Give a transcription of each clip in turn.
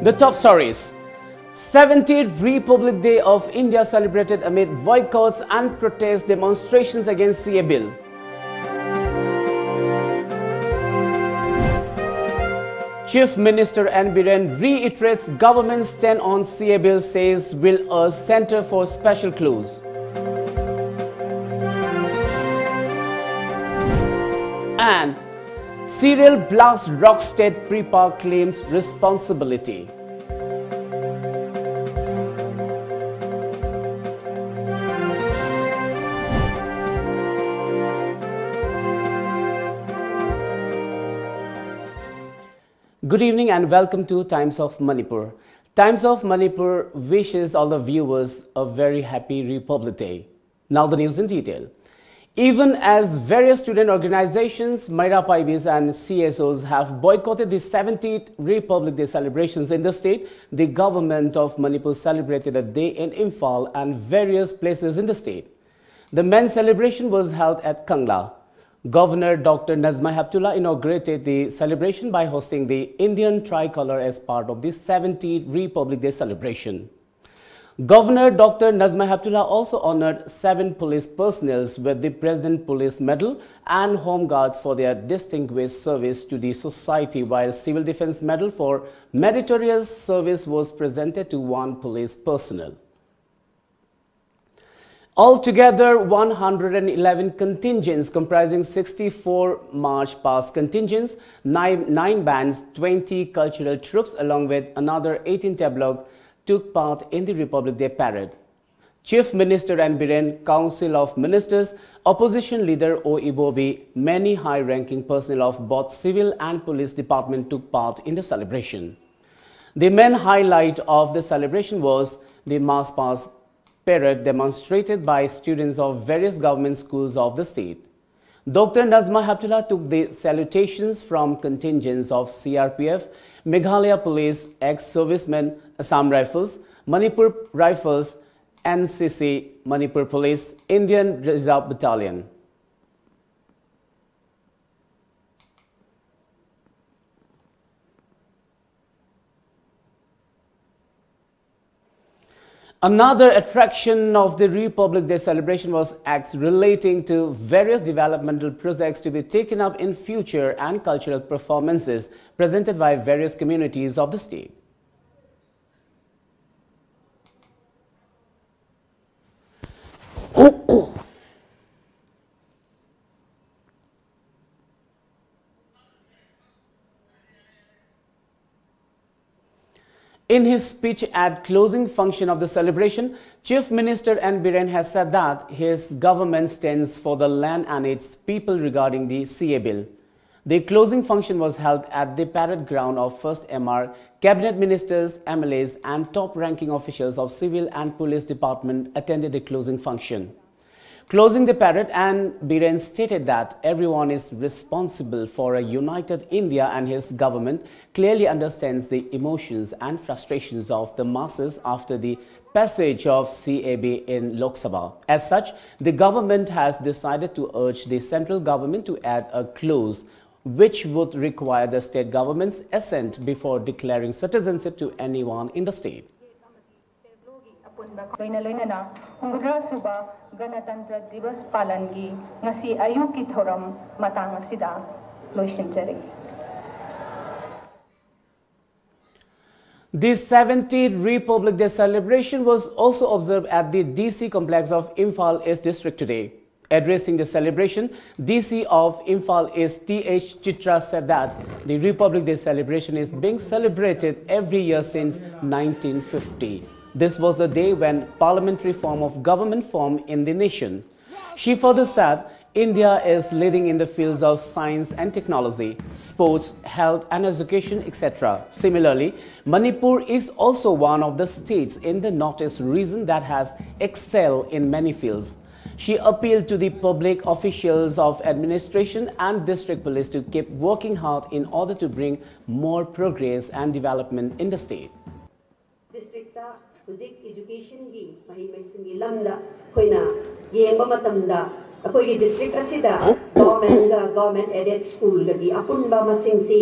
The top stories. 70th Republic Day of India celebrated amid boycotts and protest demonstrations against CA Bill. Chief Minister N. Biren reiterates government's stand on CA Bill, says will urge Centre for Special Clues. And serial blast Rockstead Pre-Park claims responsibility. Good evening and welcome to Times of Manipur. Times of Manipur wishes all the viewers a very happy Republic Day. Now the news in detail. Even as various student organizations, Maira Paibis and CSOs have boycotted the 70th Republic Day celebrations in the state, the government of Manipur celebrated a day in Imphal and various places in the state. The main celebration was held at Kangla. Governor Dr. Nazma Heptullah inaugurated the celebration by hosting the Indian tricolor as part of the 70th Republic Day celebration. Governor Dr. Nazma Heptullah also honored 7 police personnel with the President Police Medal and Home Guards for their distinguished service to the society, while Civil Defense Medal for meritorious service was presented to 1 police personnel. Altogether, 111 contingents comprising 64 march past contingents, 9 bands, 20 cultural troops along with another 18 tabloids took part in the Republic Day parade. Chief Minister N. Biren, Council of Ministers, Opposition Leader O. Ibobi, many high-ranking personnel of both civil and police department took part in the celebration. The main highlight of the celebration was the march past parade demonstrated by students of various government schools of the state. Dr. Nazma Heptullah took the salutations from contingents of CRPF, Meghalaya Police, ex-servicemen, Assam Rifles, Manipur Rifles, NCC, Manipur Police, Indian Reserve Battalion. Another attraction of the Republic Day celebration was acts relating to various developmental projects to be taken up in future and cultural performances presented by various communities of the state. In his speech at closing function of the celebration, Chief Minister N. Biren has said that his government stands for the land and its people regarding the CA Bill. The closing function was held at the parade ground of 1st MR, cabinet ministers, MLAs and top-ranking officials of civil and police department attended the closing function. Closing the parade, N. Biren stated that everyone is responsible for a united India and his government clearly understands the emotions and frustrations of the masses after the passage of CAB in Lok Sabha. As such, the government has decided to urge the central government to add a clause which would require the state government's assent before declaring citizenship to anyone in the state. Ganatantra Divas Palangi ngasi ayuki thoram matang asida loishinjari. The 70th Republic Day celebration was also observed at the DC complex of Imphal East District today. Addressing the celebration, DC of Imphal East T.H. Chitra said that the Republic Day celebration is being celebrated every year since 1950. This was the day when parliamentary form of government formed in the nation. She further said, India is leading in the fields of science and technology, sports, health and education, etc. Similarly, Manipur is also one of the states in the Northeast region that has excelled in many fields. She appealed to the public officials of administration and district police to keep working hard in order to bring more progress and development in the state. Education gi mahi lamda koina yengba matamda akoi district asida government aided school lagi apunba masing si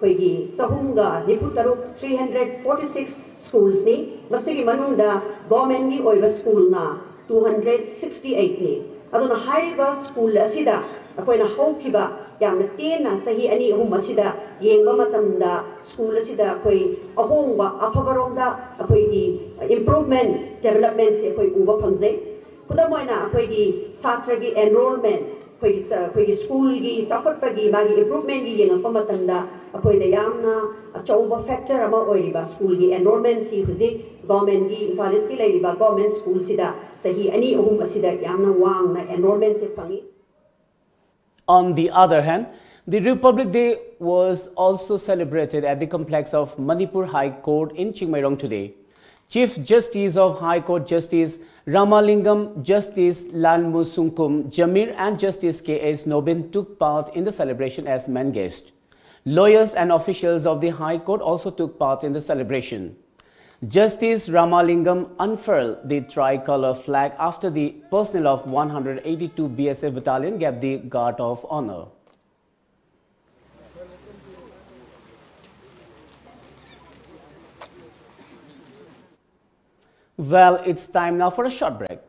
koigi sahumga niputaru 346 schools ni masigi manungda government gi oiba school na 268 ni aduna hariba school asida akoina haukiba yamna tena sahi ani ahum asida yengba matamda school asida koi ahongba afabaronda akoi gi improvement development se koi uba phangje kudamoina akoi gi satra gi enrollment koi school gi support gi magi improvement gi yengpa matamda akoi da yamna achauba factor ama oiriba school gi enrollment si huji government gi infalis ki leiriba government school sida sahi ani ahum asida yamna wang na enrollment se phangi. On the other hand, the Republic Day was also celebrated at the complex of Manipur High Court in Chingmairong today. Chief Justice of High Court Justice Ramalingam, Justice Lalmusungkum Jamir and Justice K.S. Nobin took part in the celebration as main guests. Lawyers and officials of the High Court also took part in the celebration. Justice Ramalingam unfurled the tricolor flag after the personnel of 182 BSF battalion gave the guard of honor. Well, it's time now for a short break.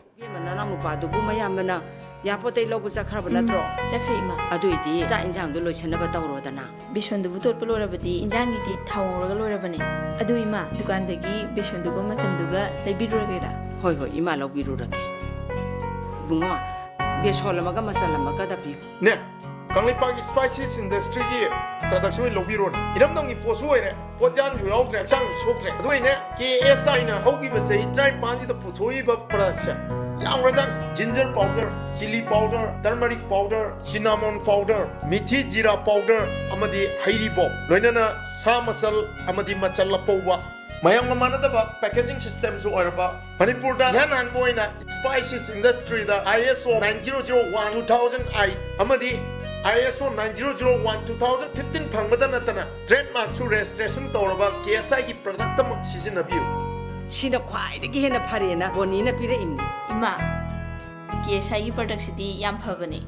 Yapote lobu sakharaba natro Zakrima aduidi cha injang du loichanaba tawrodana Bishondu butot pulorabadi injangi di thawraga lorabane aduima dukandagi bishondugo machanduga leibiruragera hoi hoi ima lobirurage bungo besholamaga masalamaga dapi ne Kanglipagi spices industry gi production lobiron iramdong gi posuire potjan ju yautre chang soktre aduine KSI na hogi ba sei try panji da puthoi ba production Yamrazan, ginger powder, chili powder, turmeric powder, cinnamon powder, methi jira powder, amadi hairi bo. Loinana sa masal amadi machala powwa. Mayang manadaba packaging system so orba. Manipur da yanan boina spices industry da ISO 9001 2000 amadi ISO 9001 2015 phangmada natana trademark su registration tawraba KSI gi product am seasonabio. Sina khwai dagi hena pharena bonina pire imni Ima KSI product sidi yam phabane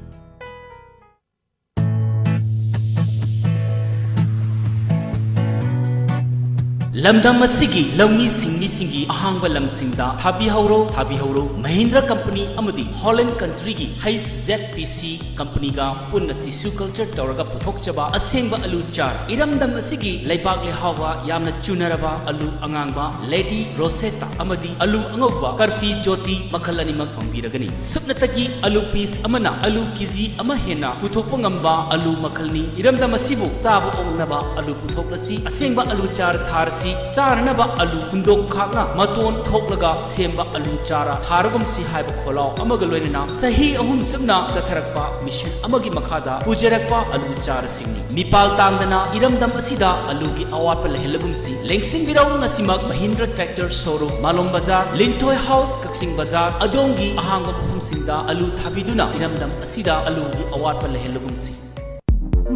Lamdam asigi lawni singgi ahangba lamsingda thabi hauro Mahindra company amadi Holland country gi Heiss ZPC company ga punna tissue culture tawraga puthokchaba asengba alu char iramdam asigi laibak le hawa yamna chunaraba alu angangba Lady Rosetta amadi alu angogba karfi jyoti makhal animak phambiragani supnatagi alu piece amana alu kg ama hena puthokpa ngamba alu makhalni iramdam asibu sabu ongnaba alu puthoklasi asengba alu char tharsi Saranaba alu hundok khakna maton thoklaga semba alu chara tharagum si haiba kholau amagaloina sahi ahum sabna chatharakpa mission amagi makhada pujarakpa alu chara singni mipal tangdana iramdam asida alu gi awapa lehelagum si lengsing birau ngasimak Mahindra tractor showroom Malong Bazar Lintoi House Kaksing Bazar adongi ahangba phum singda alu thabiduna iramdam asida alu gi awapa lehelagum si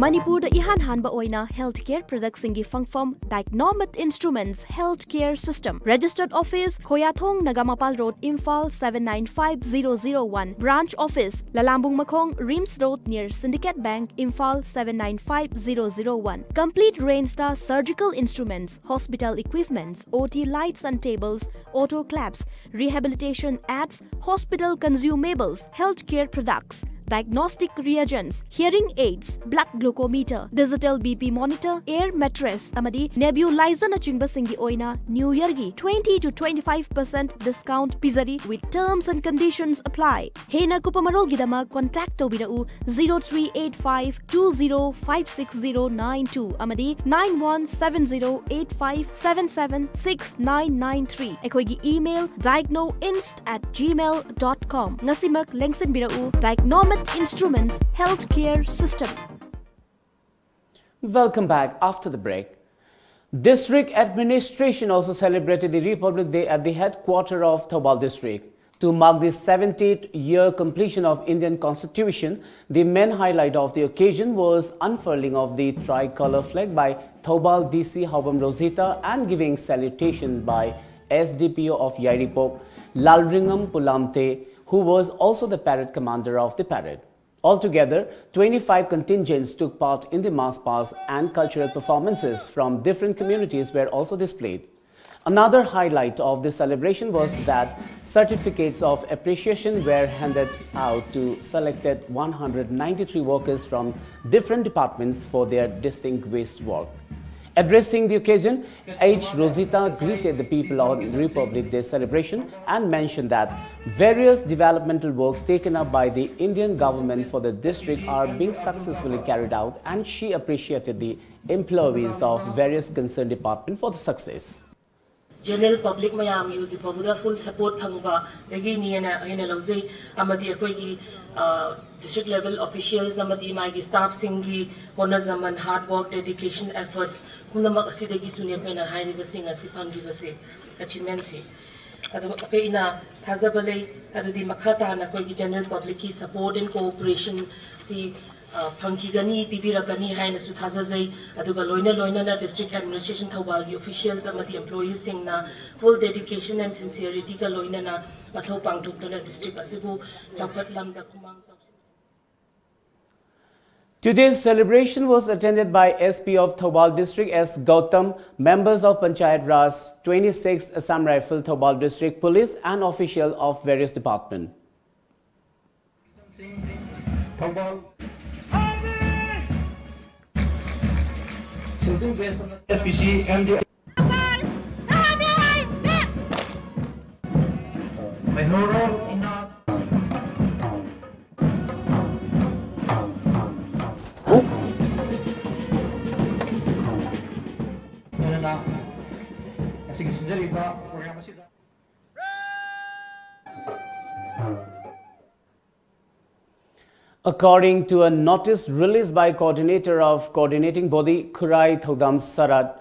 Manipur da ihan hanba oina healthcare products singi fangfam Diagnomet Instruments Healthcare System Registered Office Khoyathong Nagamapal Road Imphal 795001 Branch Office Lalambung Makhong Rims Road near Syndicate Bank Imphal 795001 Complete Rainstar Surgical Instruments Hospital Equipments OT Lights and Tables Auto Claps Rehabilitation Ads Hospital Consumables Healthcare Products Diagnostic reagents, hearing aids, blood glucometer, digital BP monitor, air mattress, amadi nebulizer na chingba singi oina New Year gi 20 to 25% discount pizari with terms and conditions apply. Hena kupamarol gidama contact tobirau 038520569092 amadi 917085776993. Ekoigi email diagnoinst@gmail.com. Ngasimak lengsen birau Diagnomet Instruments Healthcare System. Welcome back after the break. District Administration also celebrated the Republic Day at the headquarters of Thoubal District. To mark the 70th year completion of Indian Constitution, the main highlight of the occasion was unfurling of the tricolor flag by Thoubal DC Haubam Rosita and giving salutation by SDPO of Yairipok, Lalringam Pulamte, who was also the parade commander of the parade. Altogether, 25 contingents took part in the mass pass, and cultural performances from different communities were also displayed. Another highlight of the celebration was that certificates of appreciation were handed out to selected 193 workers from different departments for their distinguished work. Addressing the occasion, H. Rosita greeted the people on Republic Day celebration and mentioned that various developmental works taken up by the Indian government for the district are being successfully carried out, and she appreciated the employees of various concerned departments for the success. General public mayam use full support thangba dagi ni na lawjai amadi akoi district level officials amadi mai staff singi honor zaman hard work dedication efforts kunamak asidagi sunya pena hairi basing asi panggi base achievement si adu apeina thazabalei adu di makhata na koi general public ki support and cooperation si Pankigani, Pibirakani, Haina Suthazai, Aduga Loina, district administration Thawal, officials, and the employees sing na full dedication and sincerity ka Loina na Matho Pangtuna district Asibu, Chapat Lamda Kumang. Today's celebration was attended by SP of Thawal district S. Gautam, members of Panchayat Raj, 26 Assam Rifle Thawal district police, and officials of various departments. SPC and the Menoro in According to a notice released by coordinator of coordinating body Kurai Thodam Sarat,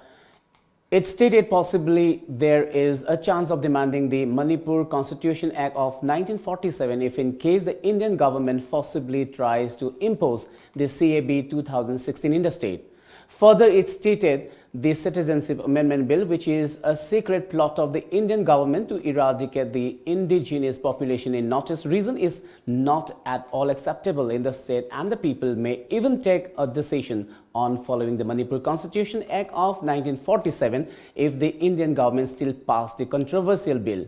it stated possibly there is a chance of demanding the Manipur Constitution Act of 1947 if in case the Indian government forcibly tries to impose the CAB 2016 in the state. Further, it stated the Citizenship Amendment Bill, which is a secret plot of the Indian government to eradicate the indigenous population in Northeast region, is not at all acceptable in the state, and the people may even take a decision on following the Manipur Constitution Act of 1947 if the Indian government still pass the controversial bill.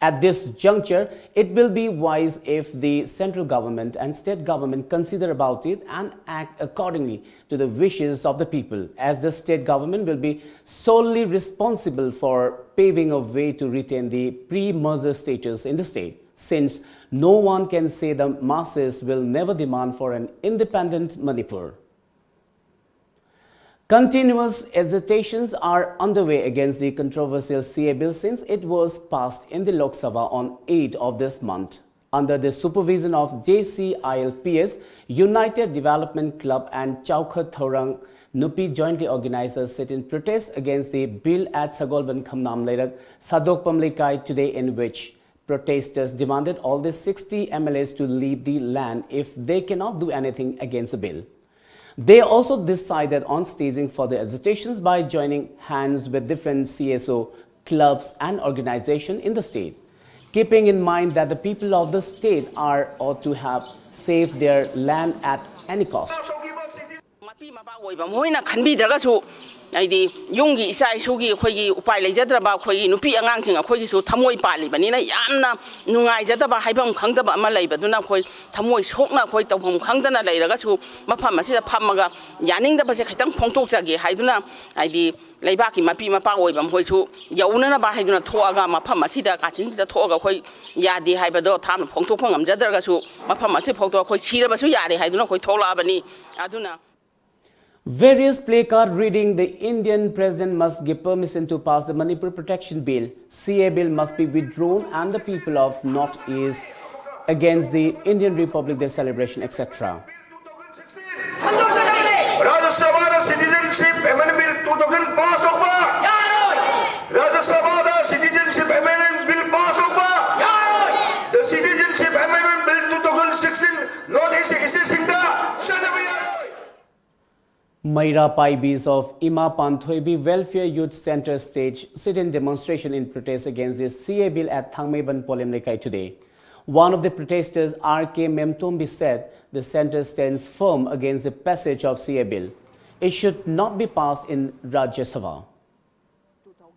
At this juncture, it will be wise if the central government and state government consider about it and act accordingly to the wishes of the people, as the state government will be solely responsible for paving a way to retain the pre-merger status in the state, since no one can say the masses will never demand for an independent Manipur. Continuous agitations are underway against the controversial CA bill since it was passed in the Lok Sabha on 8th of this month. Under the supervision of JCILPS, United Development Club and Chaukhat Thorang Nupi jointly organized a sit-in protest against the bill at Sagolban Khamnam Lerak Sadokpam Lekai today, in which protesters demanded all the 60 MLAs to leave the land if they cannot do anything against the bill. They also decided on staging further agitations by joining hands with different CSO clubs and organizations in the state, keeping in mind that the people of the state ought to have saved their land at any cost. Aidi yungi isai sugi khoi upai lejadraba khoi nupi angangsing khoi su thamoi pali banina yamna nungai jadaba haibam khangdaba ama leibaduna khoi thamoi sokna khoi tawham khangdana leiraga su mafam asida phamaga yaningdaba se khitang phongtok jage haiduna aidi leibaki mapi mapa oibam khoi su yaunana ba haiduna thoaga mafam asida kachin da thoaga khoi yadi haibado tham phongtok phangam jadraga su mafam ase phongtok khoi chiraba su yari haiduna khoi thola bani aduna. Various placards reading the Indian president must give permission to pass the Manipur Protection Bill, CA bill must be withdrawn, and the people of North-East against the Indian Republic Day celebration, etc. Rajya Sabha Citizenship Amendment Bill 2000 pass Rajya Sabha Citizenship Amendment Bill pass the Citizenship Amendment Bill 2016 North-East Maira Paibis of Ima Panthoibi Welfare Youth Center stage sit-in demonstration in protest against the CA bill at Thangmeiban Polemnekai today. One of the protesters, R.K. Memtombi, said the centre stands firm against the passage of CA bill. It should not be passed in Rajya Sabha.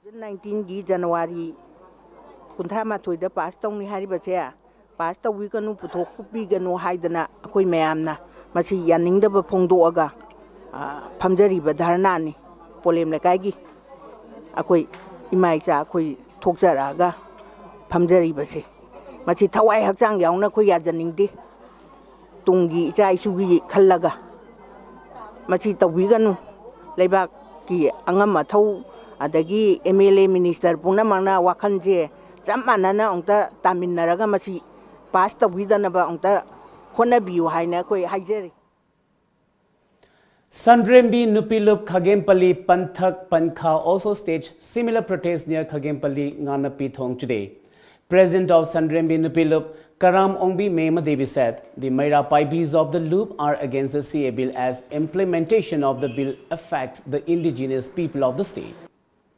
2019 January, Kunthama Toida passed on Haribasea, passed a week on Putok, Bigano Haidana, Akui Meamna, Masi Yaning the Pondoga, Pamdari Badarnani, Polem Lakagi, Akui Imaisa, Akui Toxaraga, Pamdari Basi. Machi Tawai Haksang Yana Kuyazaning, Tungi, Jai Sugi, Kalaga. Machi Tawiganu, Lebak, Angamato, Adagi, MLA Minister, Punamana, Wakanje, Zamanana, on the Taminaraga Machi, passed the Widanaba on the Honabu, Hainakoi, Hajeri. Sandrembi Nupilup Khagempally Panthak Pankha also staged similar protests near Khagempally Nganapithong today. President of Sandrembi Nupilup, Karam Ongbi Mema Devi said the Maira Paibis of the loop are against the CA bill as implementation of the bill affect the indigenous people of the state.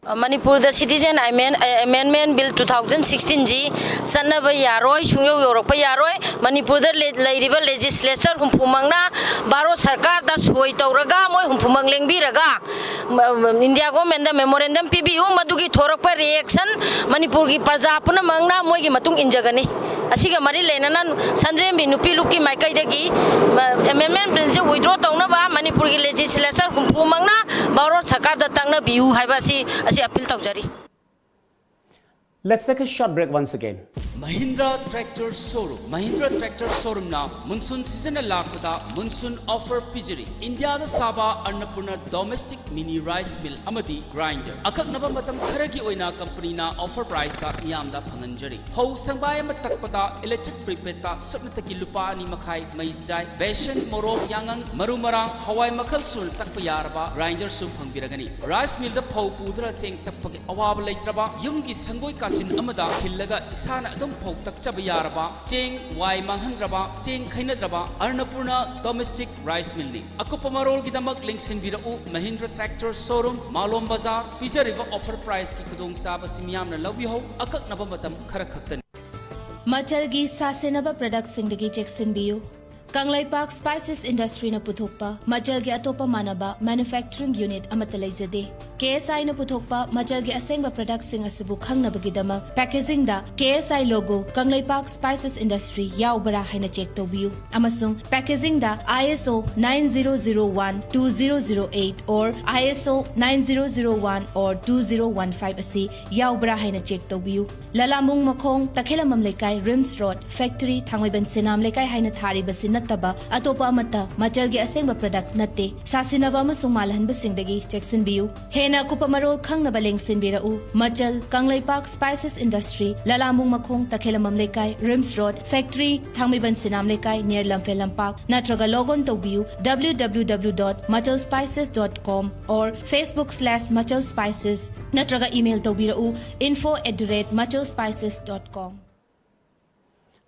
Manipur the Citizen Amendment Bill 2016 G Sanaba Yaroi, Shunyo Europa Yaroi, Manipur the legislature Humpumangna, Baro Sarkar, that's Huitoraga, Humpumang Biraga, India government the memorandum PBU, Madugi Toropa reaction, Manipurgi Pazapuna Mangna, Mogi Matung Injagani. Asiga Mari Lenanan, Sandrembi Nupiluki Makaidagi, Amendment Bill withdraw Tonava, Manipurgi legislature Humpumangna, Baro Sarkar the Tanga Biu Habasi. Let's take a short break once again. Mahindra Tractor Showroom na monsoon season lakada monsoon offer pijari India da Saba Annapurna domestic mini rice mill amadi grinder akaknaba matam kharagi oina company na offer price ta miyamda phanganjari ho sangbai ma takpada electric prepaid ta subnataki lupa ni makhai mai chai besan morok yangang marumara hawai makhal sul takpa yaraba grinder sum phangbiragani rice mill da phau pudra seng takpagi awaba leitraba yumgi sangoi kasin amada hillaga isana adum phau takchaba yaraba cheng wai manghandraba cheng khainadraba Annapurna domestic rice mill ni akupa marol gidamak link sinbirau Mahindra Tractor Showroom Malom Bazaar pijariba offer price ki khudong saba simyamna lawbiho akaknaba matam khara khaktani Machalgi sasenaba products singdagi cheksinbiyu Kanglaipak Spices Industry na puthokpa Machalgi atopa manaba manufacturing unit amata leizade KSI na puthokpa Machalgi asengba products sing asibu khangnabagidama packaging da KSI logo Kanglaipak Spices Industry yaubara haina check tobiyu amasung packaging da ISO 9001-2008 or ISO 9001 or 2015 asi yaubara haina check tobiyu Lalamung Makong Takhelamam Lekai Rims Road Factory Thangwaiban Sinam Lekai haina thari basin Taba atopa amata Machalgi asengba product natte sasinaba amasung malhanba singdagi cheksinbiyu hena kupa marol khangnaba lengsinbirau Machal Kanglaipak Spices Industry Lalamung Makong Takhelamam Lekai Rims Road Factory Thangmiban Sinam Lekai near Lamphel Lampak natraga logon tobiyu www.machalspices.com or Facebook/machalspices natraga email tobirau info@machalspices.com.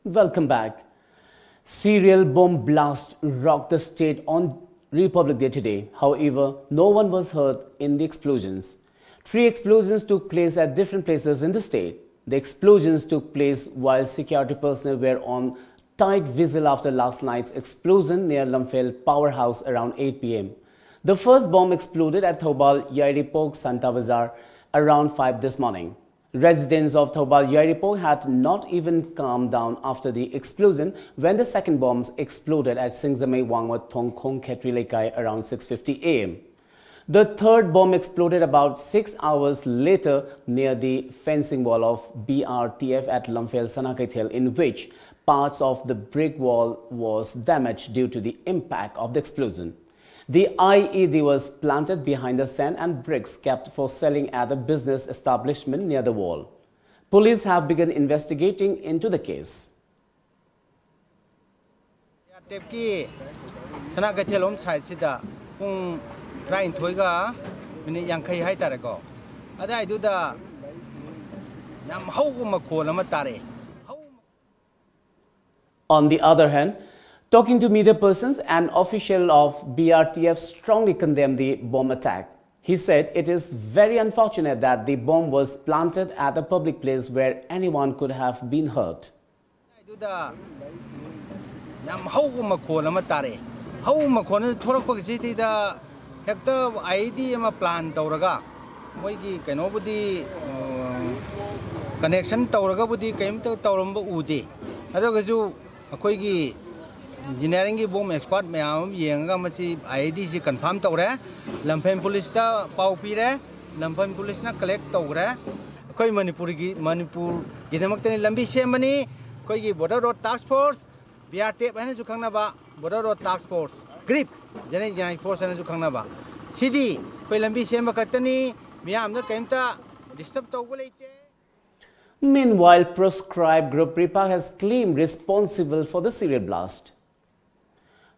Welcome back. Serial bomb blast rocked the state on Republic Day today. However, no one was hurt in the explosions. 3 explosions took place at different places in the state. The explosions took place while security personnel were on tight whistle after last night's explosion near Lamphel Powerhouse around 8 p.m. The first bomb exploded at Thobal Yairipog Santa Bazaar around 5 this morning. Residents of Thobal Yairipog had not even calmed down after the explosion when the second bombs exploded at Singzame Wangwat Thongkong Ketri Lekai around 6:50 a.m. The third bomb exploded about 6 hours later near the fencing wall of BRTF at Lamphel Sanakaithel, in which parts of the brick wall was damaged due to the impact of the explosion. The IED was planted behind the sand and bricks kept for selling at the business establishment near the wall. Police have begun investigating into the case. On the other hand, talking to media persons, an official of BRTF strongly condemned the bomb attack. He said it is very unfortunate that the bomb was planted at a public place where anyone could have been hurt. Yam hau makon ama tare. Hau makon thorak city da hector ID ama plan tauraga. Moigi kanobudi connection tauraga budi came to Tauramba Udi. Adagazu Akoigi engineering bomb expert mayam yanga machi ID si confirm taura. Lampen police da pau pire, Lampen police na collect taura. Koi Manipur Gidamaktan Lambi Shemani, Koigi Border Road Task Force, BRT and Zukanaba, Border Road Task Force, Grip, General Force and Zukanaba. City, Koilambi Shemakatani, Miam the Kemta, disturb Togolate. Meanwhile, proscribed group Ripa has claimed responsible for the serial blast.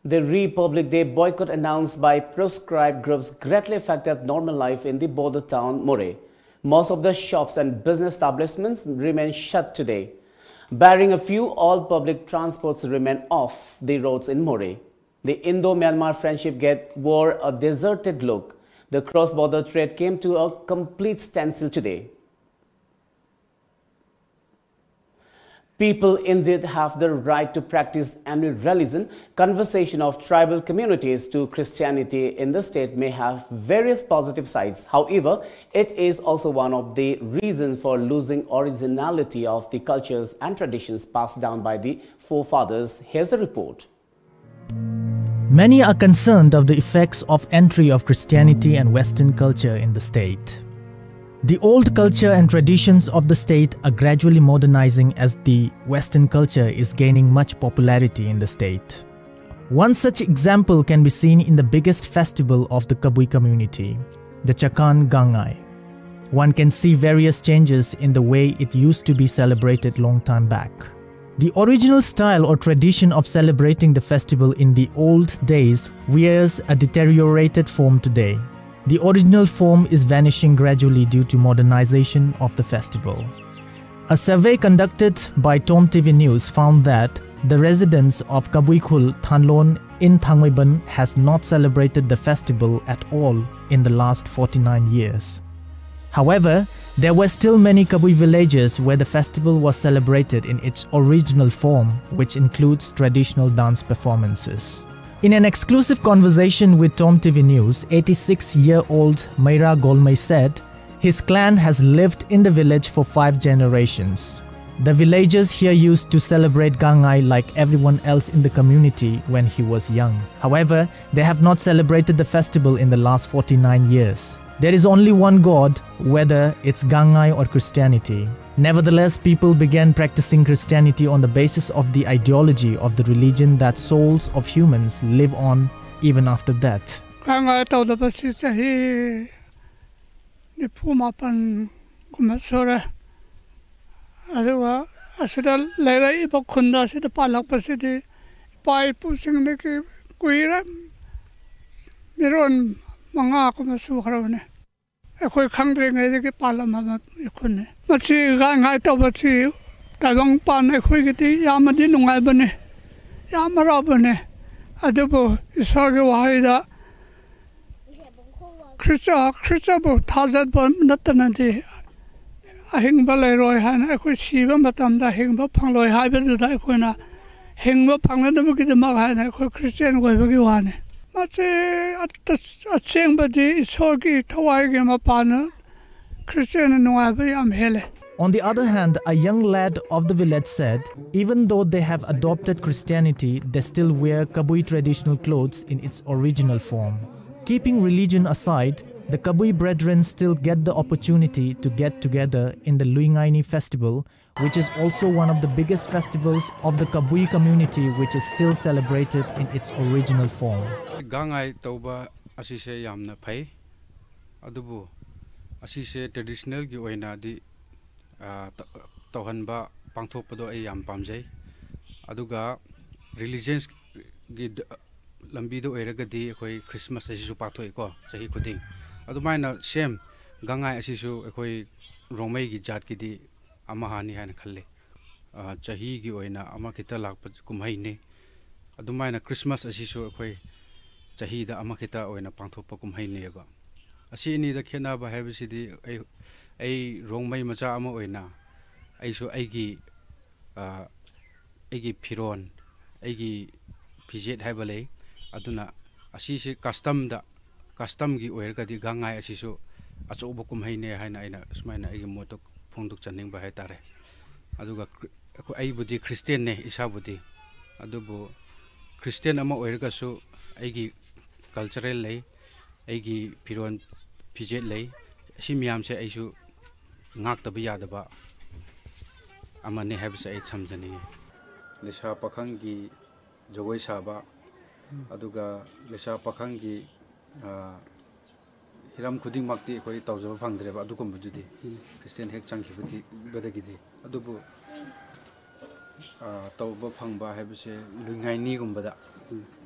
The Republic Day boycott announced by proscribed groups greatly affected normal life in the border town More. Most of the shops and business establishments remain shut today. Barring a few, all public transports remain off the roads in More. The Indo-Myanmar friendship gate wore a deserted look. The cross-border trade came to a complete standstill today. People indeed have the right to practice any religion. Conversion of tribal communities to Christianity in the state may have various positive sides. However, it is also one of the reasons for losing originality of the cultures and traditions passed down by the forefathers. Here's a report. Many are concerned of the effects of entry of Christianity and Western culture in the state. The old culture and traditions of the state are gradually modernizing as the Western culture is gaining much popularity in the state. One such example can be seen in the biggest festival of the Kabui community, the Chakan Gangai. One can see various changes in the way it used to be celebrated long time back. The original style or tradition of celebrating the festival in the old days wears a deteriorated form today. The original form is vanishing gradually due to modernization of the festival. A survey conducted by TomTV News found that the residents of Kabuikul Thanlon in Thangmaiban has not celebrated the festival at all in the last 49 years. However, there were still many Kabui villages where the festival was celebrated in its original form, which includes traditional dance performances. In an exclusive conversation with TomTV News, 86-year-old Maira Golmai said his clan has lived in the village for 5 generations. The villagers here used to celebrate Gangai like everyone else in the community when he was young. However, they have not celebrated the festival in the last 49 years. There is only one God, whether it's Gangai or Christianity. Nevertheless, people began practicing Christianity on the basis of the ideology of the religion that souls of humans live on even after death. Aku khandring ai ke palama ikhune machi gangai to bachi tabang pan aku giti yamadi nungai bane yamara bane adubo isage waida khricha bo thazat bon natanati ahing balai roi han aku siba matam da hing ba phangloi haibe da aku na hing ba phangna da ki da ma han aku christian goi ba ki wane On the other hand, a young lad of the village said, even though they have adopted Christianity, they still wear Kabui traditional clothes in its original form. Keeping religion aside, the Kabui brethren still get the opportunity to get together in the Luingaini festival, which is also one of the biggest festivals of the Kabui community, which is still celebrated in its original form. Gangai tauba asise yamna phai adubu asise traditional gi oina di tawhanba pangthokpado ai yam pamjai aduga religions gi lambi do oiragadi khoi Christmas asisu pathoi ko chahi khuding adumaina same Gangai asisu khoi rongmei gi jat ki di amahani haina khalle chahi gi oina ama kita lakpa kumhai ne adumaina Christmas asisu khoi chahi da ama kita oina pangthokpa kumhai ne ba asi ni da khena ba habisidi ai rongmai macha ama oina ai so ai gi aigi phiron aigi fijet haibale aduna asisi custom gi oirga di gangai asisu achoba kumhai ne haina aina smaina aigi motok phongduk chaning ba hai tare aduga ai budi Christian ne isa budi adubu Christian ama oirga su aigi cultural lei aigi phiron fijet lei si miyam se aisu ngak tabi yadaba amane habsa ai samjani lisa pakhangi jogoi saba aduga lisa pakhangi hiram khuding makti koi tawjaba phangdreba adukum bududi Christian hek changki budi badagidi adubu tawba phangba habse lungai ni gumbada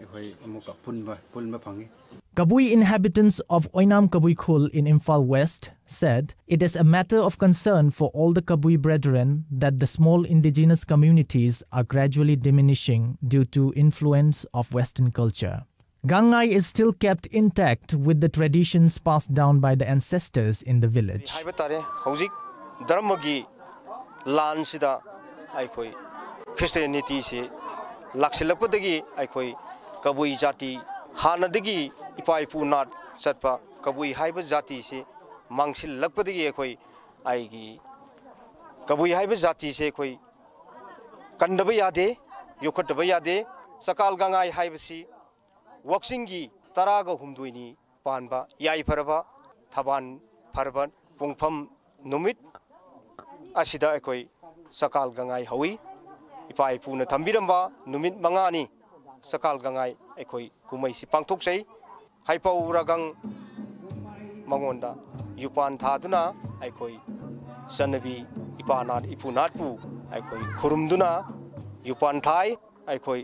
ekoi amuka punba phangi. Kabui inhabitants of Oinam Kabui Khul in Imphal West said it is a matter of concern for all the Kabui brethren that the small indigenous communities are gradually diminishing due to influence of Western culture. Gangai is still kept intact with the traditions passed down by the ancestors in the village. Christianity se laksilakpadagi aikoi kabui jati hanadagi ipai punat satpa kabui haiba jati se mangsil lakpadagi aikoi aigi kabui haiba jati se koi kandaba yade yokhataba yade sakal gangai haibasi waksingi taraga humduini panba yai faraba thaban farban pungpham numit asida aikoi sakal gangai hawi ipai puna thambiramba numit mangani sakal gangai ekoi kumai si pangthok sei haipau ragang mangonda yupan thaduna ekoi sanabi ipanat ipunat pu ekoi khurumduna yupan thai ekoi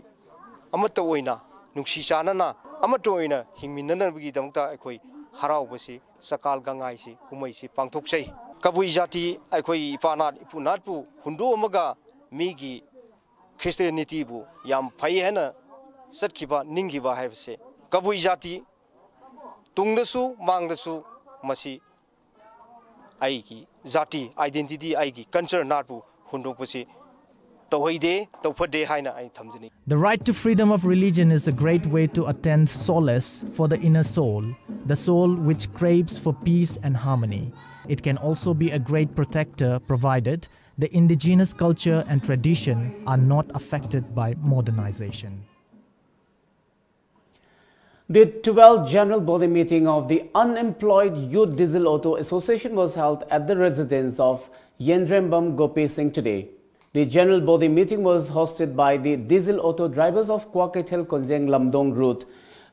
amato oina nungsi chanana amato oina hingminna bigi damta ekoi harau basi sakal gangai si kumai si pangthok sei kabui jati ekoi ipanat ipunat pu hundu amaga migi Christianity bu yam phai hena satkiba ninggiba haibse kabui jati tungdasu mangdasu masi aigi jati identity aigi culture natu hundopasi tawhide tawphade haina ai thamjani. The right to freedom of religion is a great way to attain solace for the inner soul, the soul which craves for peace and harmony. It can also be a great protector provided the indigenous culture and tradition are not affected by modernization. The 12th General Body Meeting of the Unemployed Youth Diesel Auto Association was held at the residence of Yendrembam Gopi Singh today. The General Body Meeting was hosted by the diesel auto drivers of Kwaketel Konjeng Lamdong route.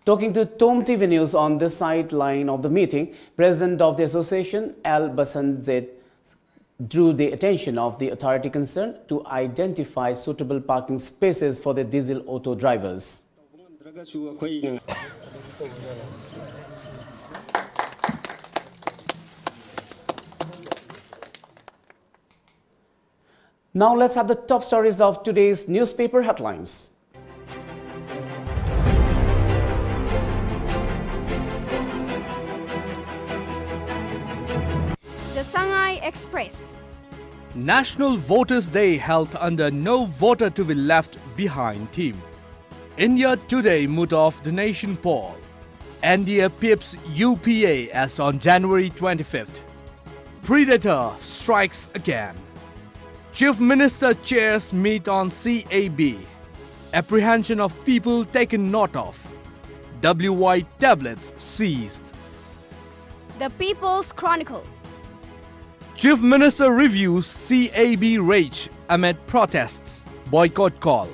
Talking to Tom TV News on the sideline of the meeting, President of the association, Al Basanzet, drew the attention of the authority concerned to identify suitable parking spaces for the diesel auto drivers. Now let's have the top stories of today's newspaper headlines. The Shanghai Express. National Voters' Day held under No Voter to be Left Behind theme. India Today mood off the nation poll. India pips UPA as on January 25th. Predator strikes again. Chief Minister chairs meet on CAB. Apprehension of people taken note of. WY tablets seized. The People's Chronicle. Chief Minister reviews CAB rage amid protests. Boycott call.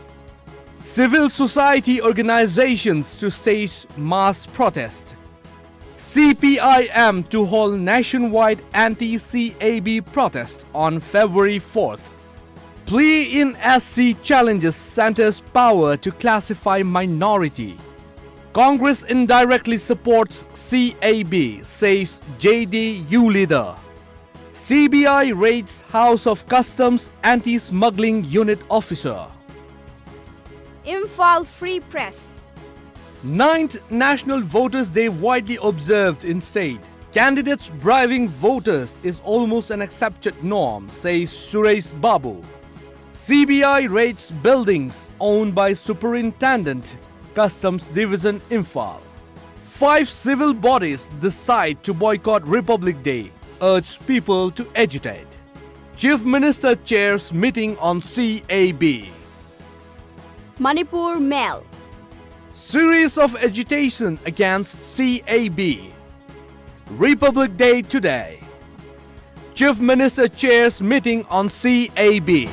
Civil society organizations to stage mass protest. CPIM to hold nationwide anti-CAB protest on February 4th. Plea in SC challenges center's power to classify minority. Congress indirectly supports CAB, says JDU leader. CBI raids House of Customs anti-smuggling unit officer. Imphal Free Press. 9th National Voters' Day widely observed in state. Candidates bribing voters is almost an accepted norm, says Suresh Babu. CBI raids buildings owned by Superintendent, Customs Division Imphal. 5 civil bodies decide to boycott Republic Day, urge people to agitate. Chief Minister chairs meeting on CAB. Manipur Mail. Series of agitation against CAB. Republic Day today. Chief Minister chairs meeting on CAB.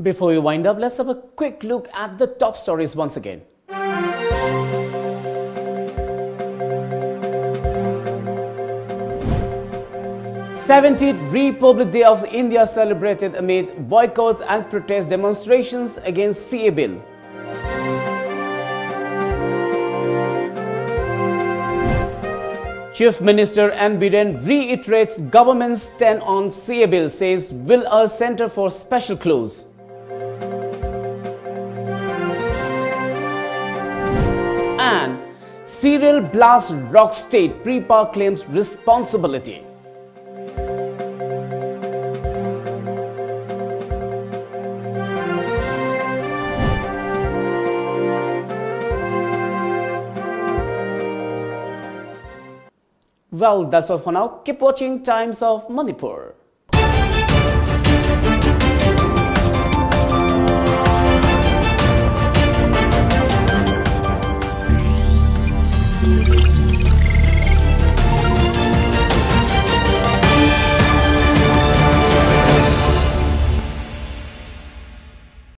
Before we wind up, let's have a quick look at the top stories once again. 70th Republic Day of India celebrated amid boycotts and protest demonstrations against CA Bill. Chief Minister N. Biren reiterates government's stand on CA Bill, says will a center for special clause. And serial blast rock state, Prepa claims responsibility. Well, that's all for now. Keep watching Times of Manipur.